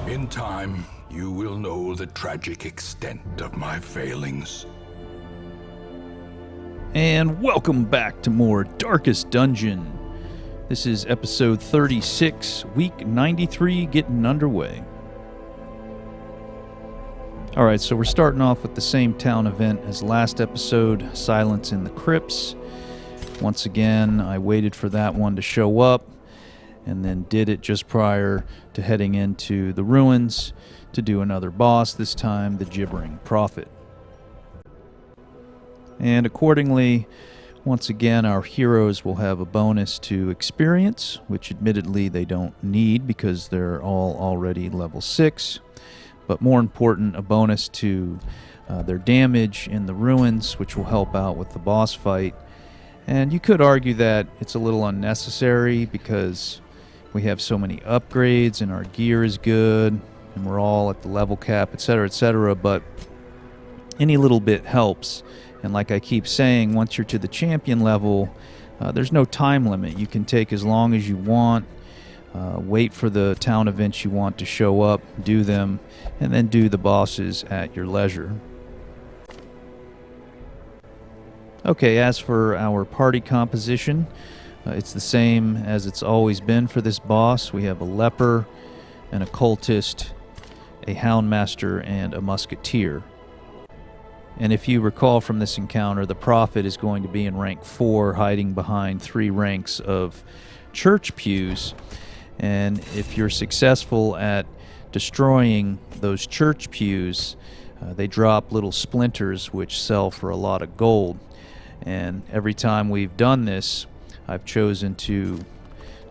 In time, you will know the tragic extent of my failings. And welcome back to more Darkest Dungeon. This is episode 36, week 93, getting underway. Alright, so we're starting off with the same town event as last episode, Silence in the Crypts. Once again, I waited for that one to show up, and then did it just prior to heading into the ruins to do another boss, this time the Gibbering Prophet. And accordingly, once again, our heroes will have a bonus to experience, which admittedly they don't need because they're all already level 6. But more important, a bonus to their damage in the ruins, which will help out with the boss fight. And you could argue that it's a little unnecessary because we have so many upgrades and our gear is good and we're all at the level cap, etc., but any little bit helps. And like I keep saying, once you're to the champion level, there's no time limit. You can take as long as you want, wait for the town events you want to show up, do them, and then do the bosses at your leisure. Okay, as for our party composition, it's the same as it's always been for this boss. We have a leper, an occultist, a houndmaster, and a musketeer. And if you recall from this encounter, the prophet is going to be in rank 4, hiding behind 3 ranks of church pews. And if you're successful at destroying those church pews, they drop little splinters which sell for a lot of gold. And every time we've done this, I've chosen to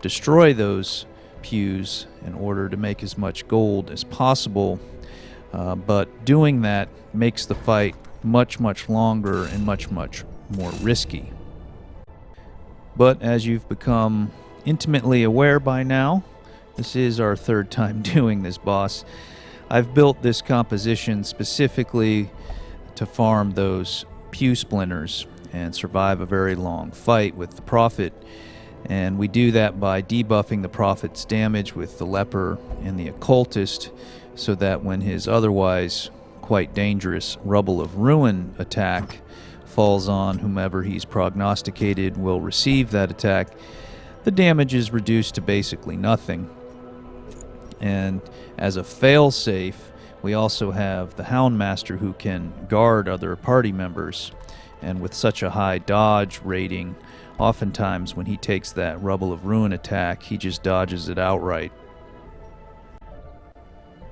destroy those pews in order to make as much gold as possible. But doing that makes the fight much longer and much more risky. But as you've become intimately aware by now, this is our 3rd time doing this boss. I've built this composition specifically to farm those pew splinters and survive a very long fight with the prophet. And we do that by debuffing the prophet's damage with the leper and the occultist, so that when his otherwise quite dangerous Rubble of Ruin attack falls on whomever he's prognosticated will receive that attack, the damage is reduced to basically nothing. And as a fail-safe, we also have the Houndmaster who can guard other party members. And with such a high dodge rating, oftentimes when he takes that Rubble of Ruin attack, he just dodges it outright.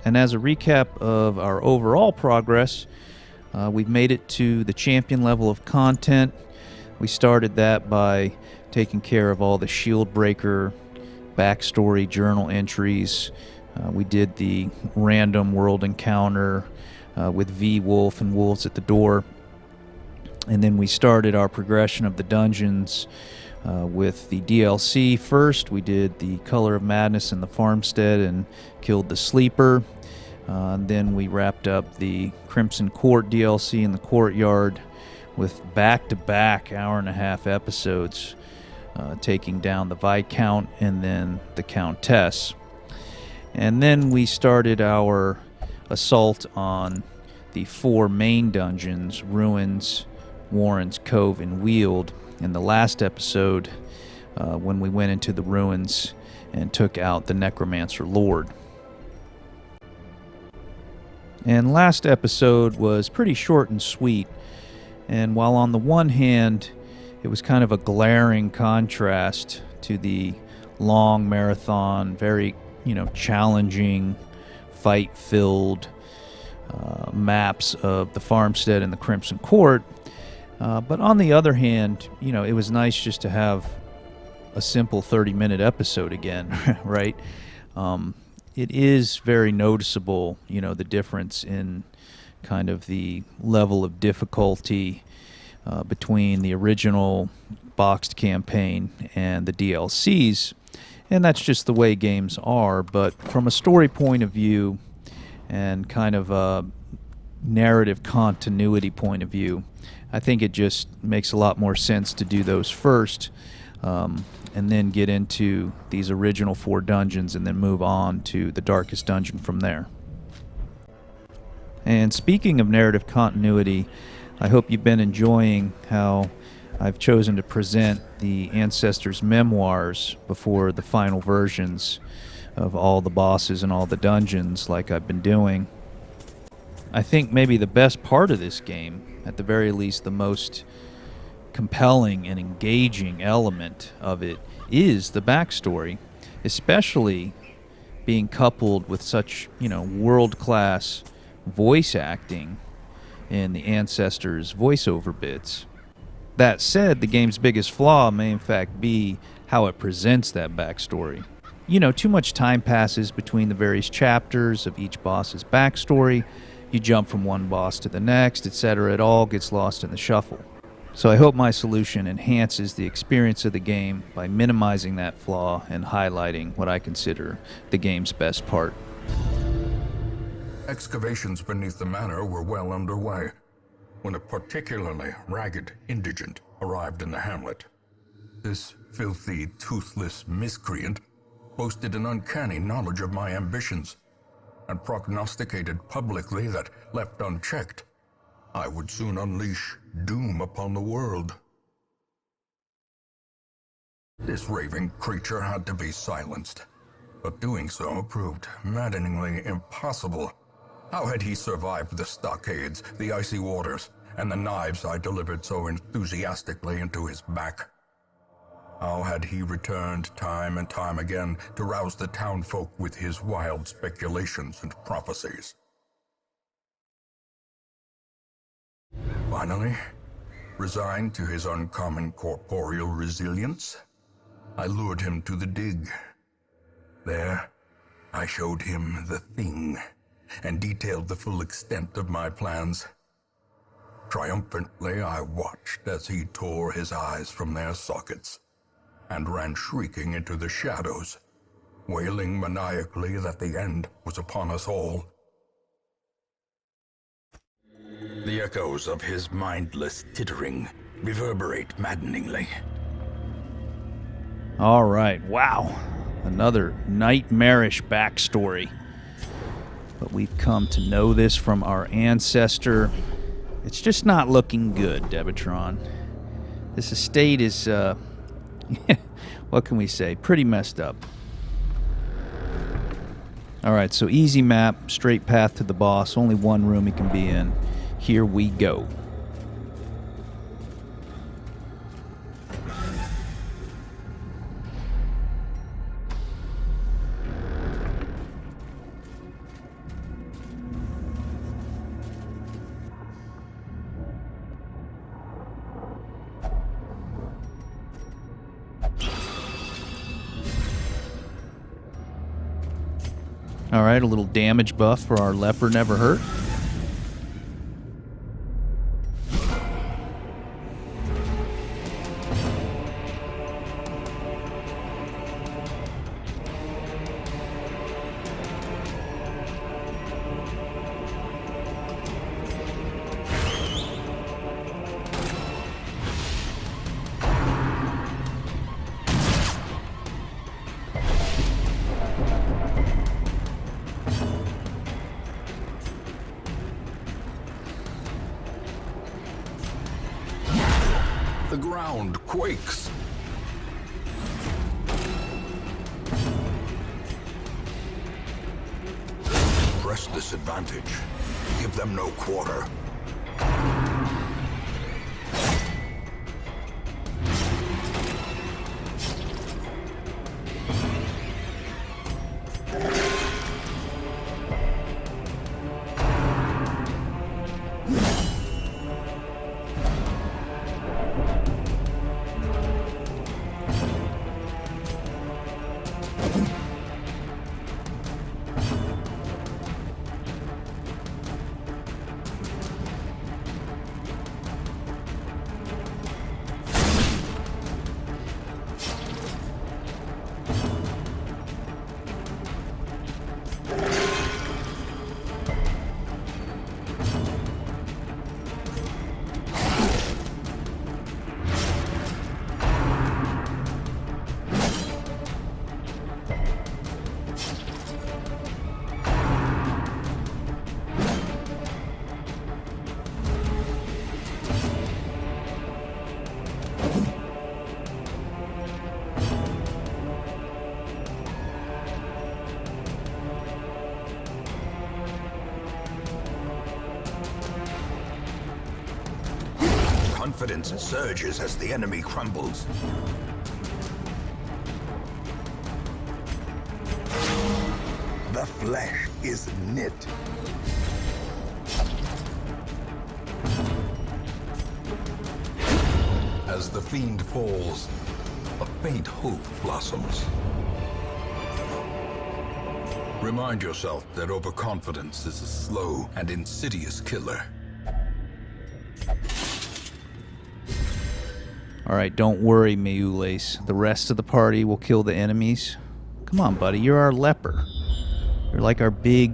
And as a recap of our overall progress, we've made it to the champion level of content. We started that by taking care of all the shield breaker, backstory journal entries. We did the random world encounter with V-Wolf and wolves at the door. And then we started our progression of the dungeons with the DLC first. We did the Color of Madness in the farmstead and killed the Sleeper. Then we wrapped up the Crimson Court DLC in the courtyard with back-to-back hour-and-a-half episodes, taking down the Viscount and then the Countess. And then we started our assault on the 4 main dungeons, Ruins, Warren's Cove, and Weald, in the last episode when we went into the ruins and took out the Necromancer Lord. And last episode was pretty short and sweet, and while on the one hand it was kind of a glaring contrast to the long marathon, very challenging, fight-filled maps of the farmstead and the Crimson Court, but on the other hand, it was nice just to have a simple 30-minute episode again, right? It is very noticeable, the difference in kind of the level of difficulty between the original boxed campaign and the DLCs, and that's just the way games are. But from a story point of view and kind of a narrative continuity point of view, I think it just makes a lot more sense to do those first. and then get into these original 4 dungeons and then move on to the darkest dungeon from there. And speaking of narrative continuity, I hope you've been enjoying how I've chosen to present the Ancestors' memoirs before the final versions of all the bosses and all the dungeons like I've been doing. I think maybe the best part of this game, at the very least the most compelling and engaging element of it, is the backstory, especially being coupled with such, world-class voice acting in the Ancestors' voiceover bits. That said, the game's biggest flaw may in fact be how it presents that backstory. Too much time passes between the various chapters of each boss's backstory. You jump from one boss to the next, etc. It all gets lost in the shuffle. So I hope my solution enhances the experience of the game by minimizing that flaw and highlighting what I consider the game's best part. Excavations beneath the manor were well underway when a particularly ragged indigent arrived in the hamlet. This filthy, toothless miscreant boasted an uncanny knowledge of my ambitions and prognosticated publicly that, left unchecked, I would soon unleash doom upon the world. This raving creature had to be silenced, but doing so proved maddeningly impossible. How had he survived the stockades, the icy waters, and the knives I delivered so enthusiastically into his back? How had he returned time and time again to rouse the townfolk with his wild speculations and prophecies? Finally, resigned to his uncommon corporeal resilience, I lured him to the dig. There, I showed him the thing and detailed the full extent of my plans. Triumphantly, I watched as he tore his eyes from their sockets and ran shrieking into the shadows, wailing maniacally that the end was upon us all. The echoes of his mindless tittering reverberate maddeningly. All right, wow. Another nightmarish backstory. But we've come to know this from our ancestor. It's just not looking good, Debatron. This estate is, what can we say? Pretty messed up. Alright, so easy map, straight path to the boss, only one room he can be in. Here we go. Alright, a little damage buff for our leper never hurt. The ground quakes. Press this advantage. Give them no quarter. Confidence surges as the enemy crumbles. The flesh is knit. As the fiend falls, a faint hope blossoms. Remind yourself that overconfidence is a slow and insidious killer. Alright, don't worry, Meules. The rest of the party will kill the enemies. Come on, buddy, you're our leper. You're like our big,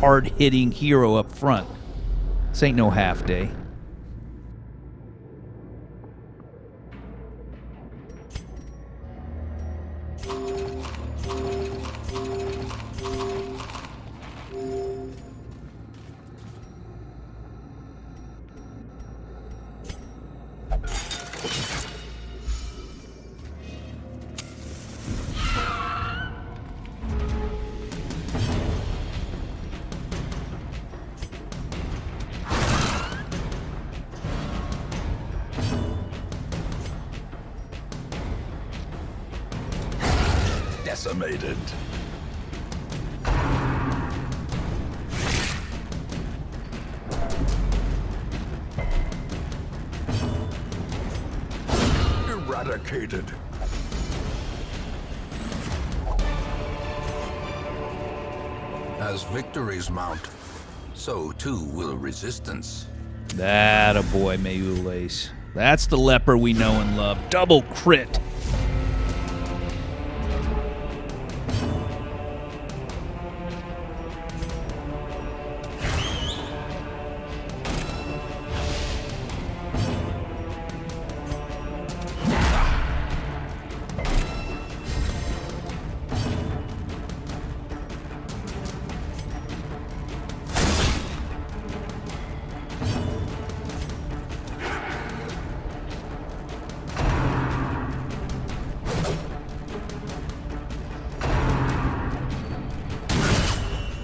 hard-hitting hero up front. This ain't no half day. Decimated. Eradicated. As victories mount, so too will resistance. That a boy, Meules. That's the leper we know and love. Double crit.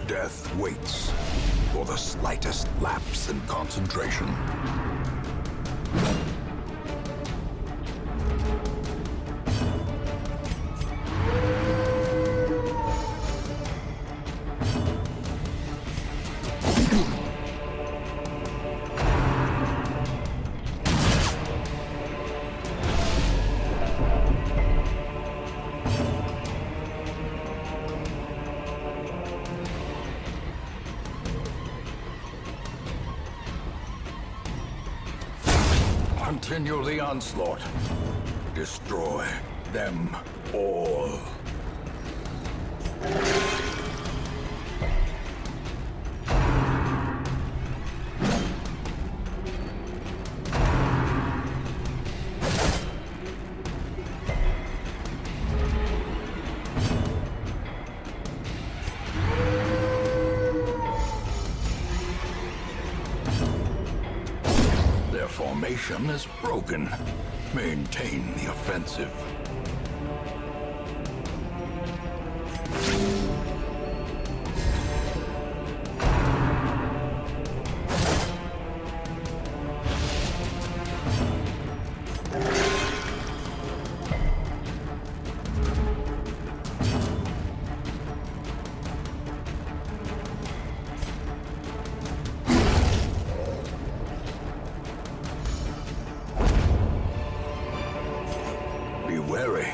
Death waits for the slightest lapse in concentration. Continue the onslaught. Destroy them all. Their formation is broken. Maintain the offensive. Be wary.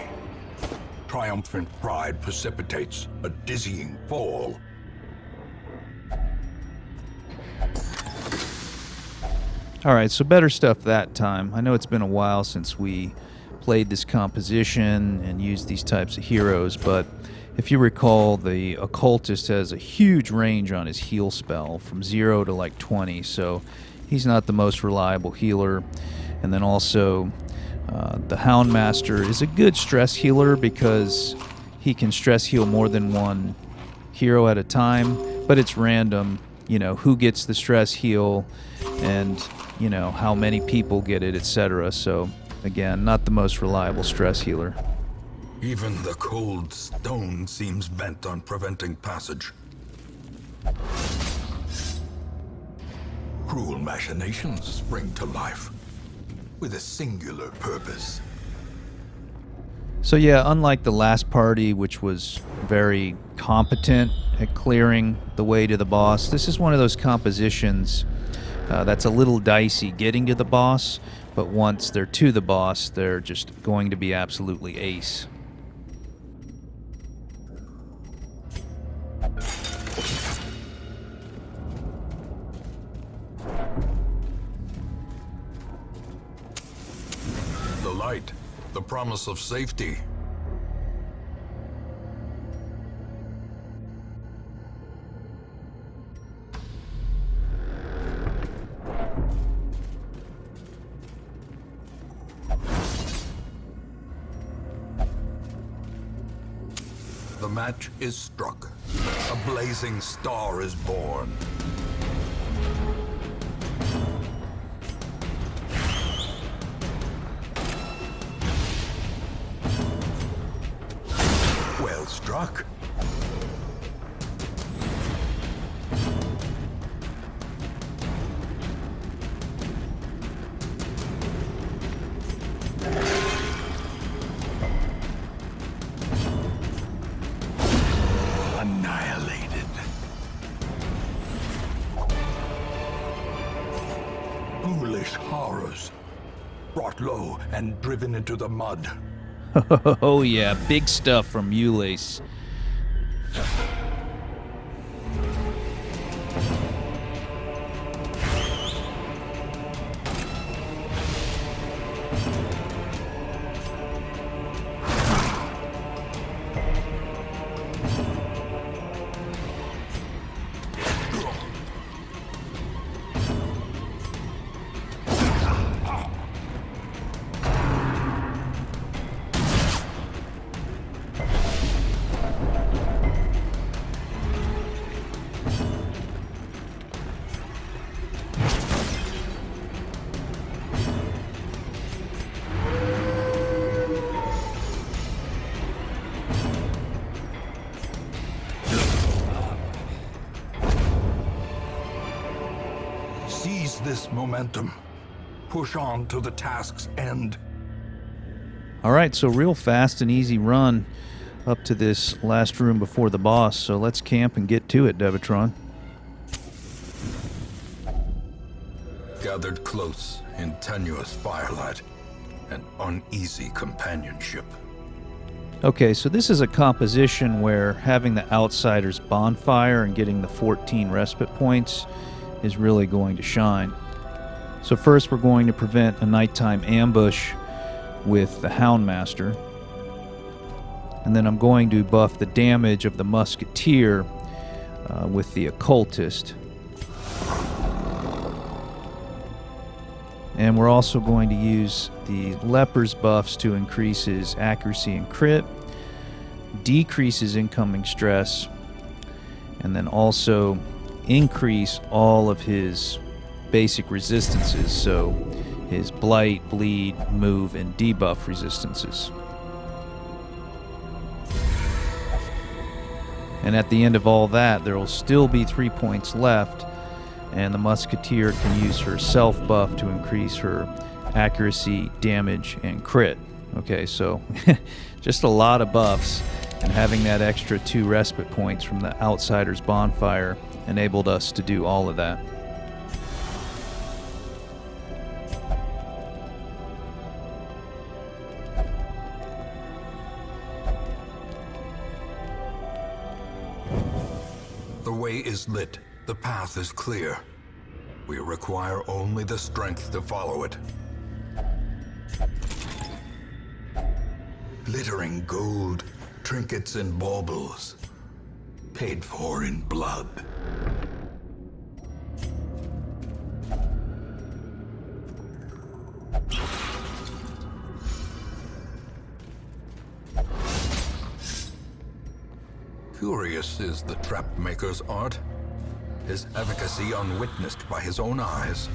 Triumphant pride precipitates a dizzying fall. Alright, so better stuff that time. I know it's been a while since we played this composition and used these types of heroes, but if you recall, the occultist has a huge range on his heal spell, from 0 to like 20, so he's not the most reliable healer. And then also, the Houndmaster is a good stress healer because he can stress heal more than one hero at a time, but it's random, you know, who gets the stress heal and, you know, how many people get it, etc. So, again, not the most reliable stress healer. Even the cold stone seems bent on preventing passage. Cruel machinations spring to life. with a singular purpose. So yeah, unlike the last party, which was very competent at clearing the way to the boss, this is one of those compositions that's a little dicey getting to the boss, but once they're to the boss, they're just going to be absolutely ace. The light, the promise of safety. The match is struck. A blazing star is born. Well struck. Annihilated. Foolish horrors. Brought low and driven into the mud. Oh yeah, big stuff from Ulysses. Seize this momentum. Push on to the task's end. All right, so real fast and easy run up to this last room before the boss. So let's camp and get to it, Devatron. Gathered close in tenuous firelight and uneasy companionship. Okay, so this is a composition where having the Outsider's bonfire and getting the 14 respite points is really going to shine. So first we're going to prevent a nighttime ambush with the Houndmaster. And then I'm going to buff the damage of the Musketeer with the Occultist. And we're also going to use the Leper's buffs to increase his accuracy and crit, decrease his incoming stress, and then also increase all of his basic resistances, so his blight, bleed, move, and debuff resistances. And at the end of all that, there will still be 3 points left, and the Musketeer can use her self buff to increase her accuracy, damage, and crit. Okay, so just a lot of buffs, and having that extra 2 respite points from the Outsider's bonfire enabled us to do all of that. The way is lit. The path is clear. We require only the strength to follow it. Glittering gold, trinkets and baubles, paid for in blood. Curious is the trap-maker's art, his efficacy unwitnessed by his own eyes.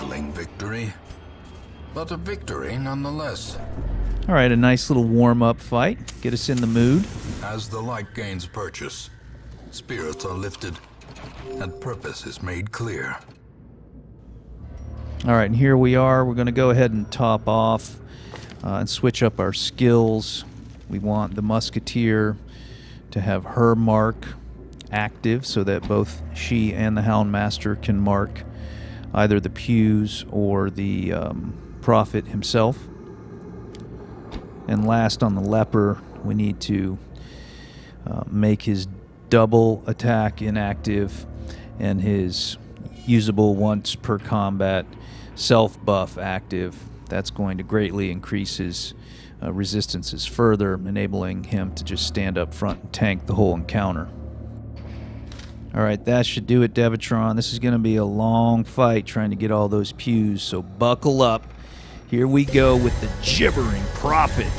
trifling victory, but a victory nonetheless. All right, a nice little warm-up fight. Get us in the mood. As the light gains purchase, spirits are lifted, and purpose is made clear. All right, and here we are. We're going to go ahead and top off and switch up our skills. We want the Musketeer to have her mark active so that both she and the Houndmaster can mark either the pews or the Prophet himself. And last, on the Leper, we need to make his double attack inactive and his usable once per combat self-buff active. That's going to greatly increase his resistances further, enabling him to just stand up front and tank the whole encounter. All right, that should do it, Devatron. This is going to be a long fight trying to get all those pews, so buckle up. Here we go with the Gibbering Prophet.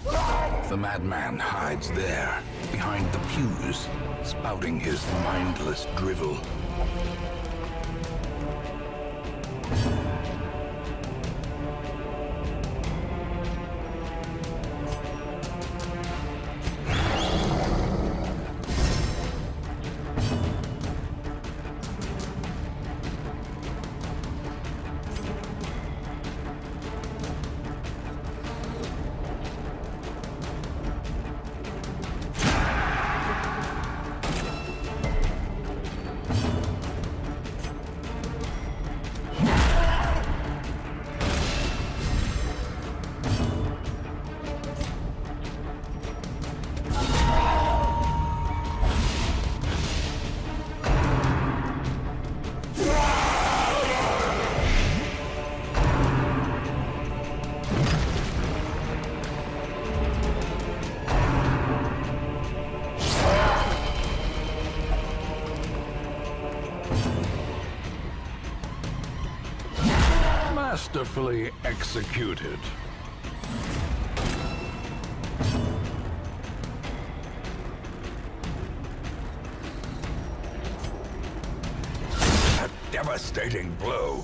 The madman hides there, behind the pews, spouting his mindless drivel. Masterfully executed. A devastating blow.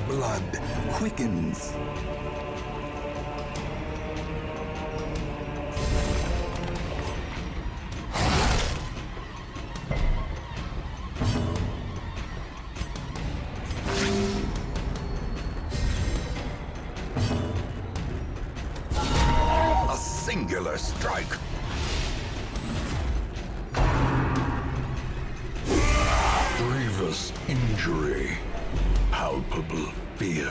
blood quickens. injury, palpable fear.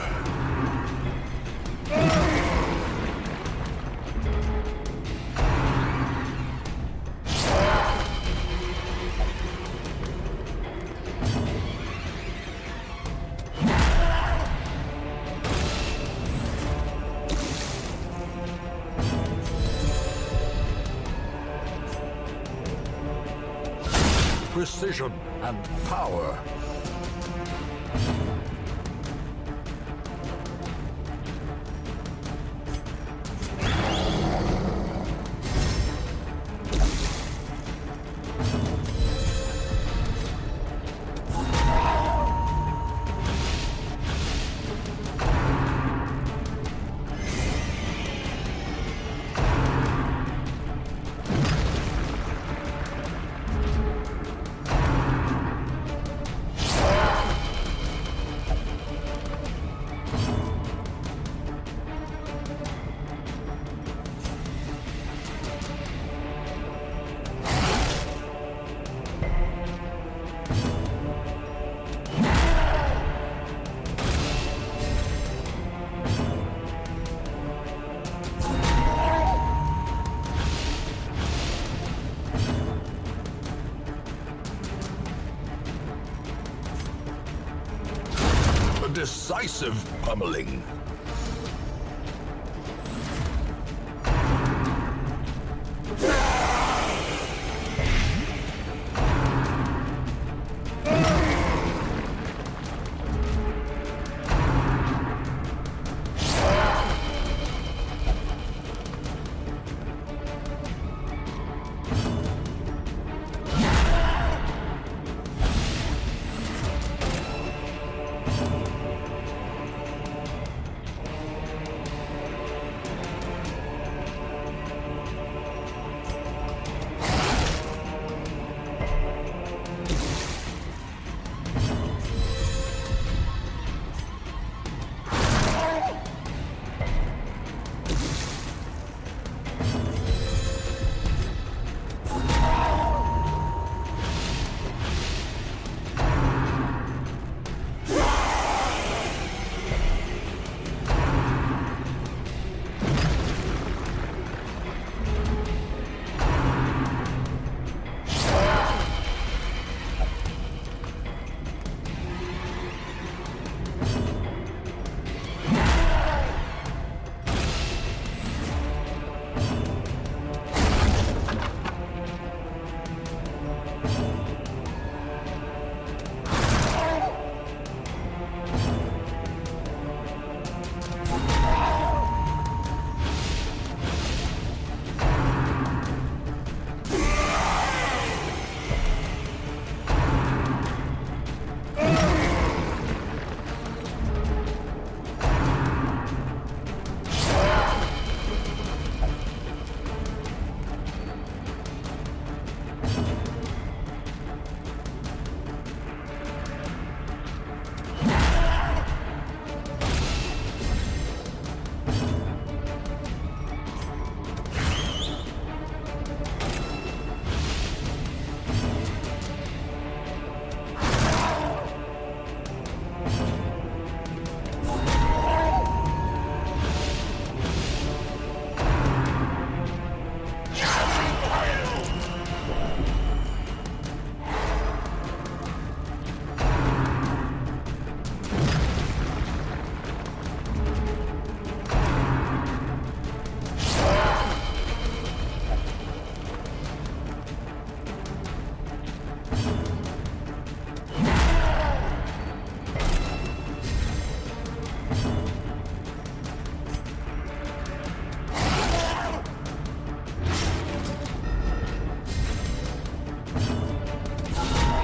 Precision and power. A decisive pummeling.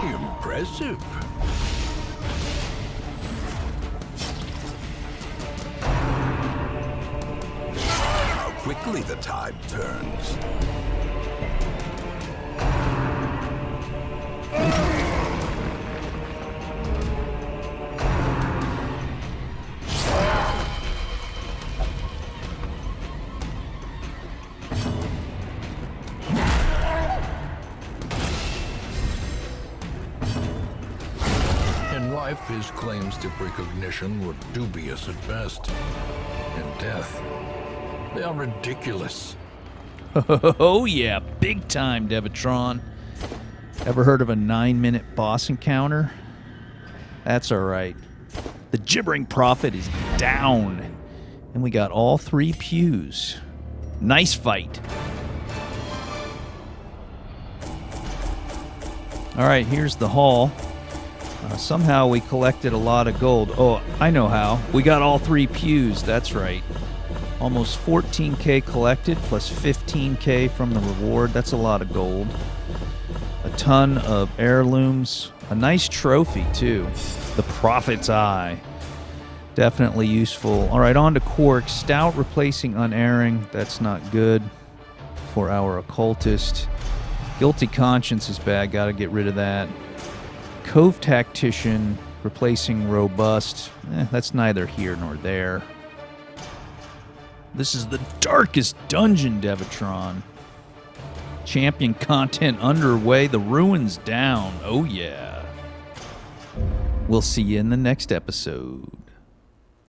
Impressive. How quickly the tide turns. life, his claims to precognition were dubious at best. In death, they are ridiculous. Oh yeah, big time, Devatron. Ever heard of a 9-minute boss encounter? That's alright. The Gibbering Prophet is down. And we got all 3 pews. Nice fight. Alright, here's the hall. Somehow we collected a lot of gold. Oh, I know how. We got all 3 pews, that's right. Almost 14k collected plus 15k from the reward. That's a lot of gold. A ton of heirlooms. A nice trophy, too. The Prophet's Eye. Definitely useful. Alright, on to Quark. Stout replacing Unerring. That's not good for our Occultist. Guilty Conscience is bad. Gotta get rid of that. Cove Tactician replacing Robust. That's neither here nor there. This is the darkest dungeon, Devatron. Champion content underway. The ruins down. Oh, yeah. We'll see you in the next episode.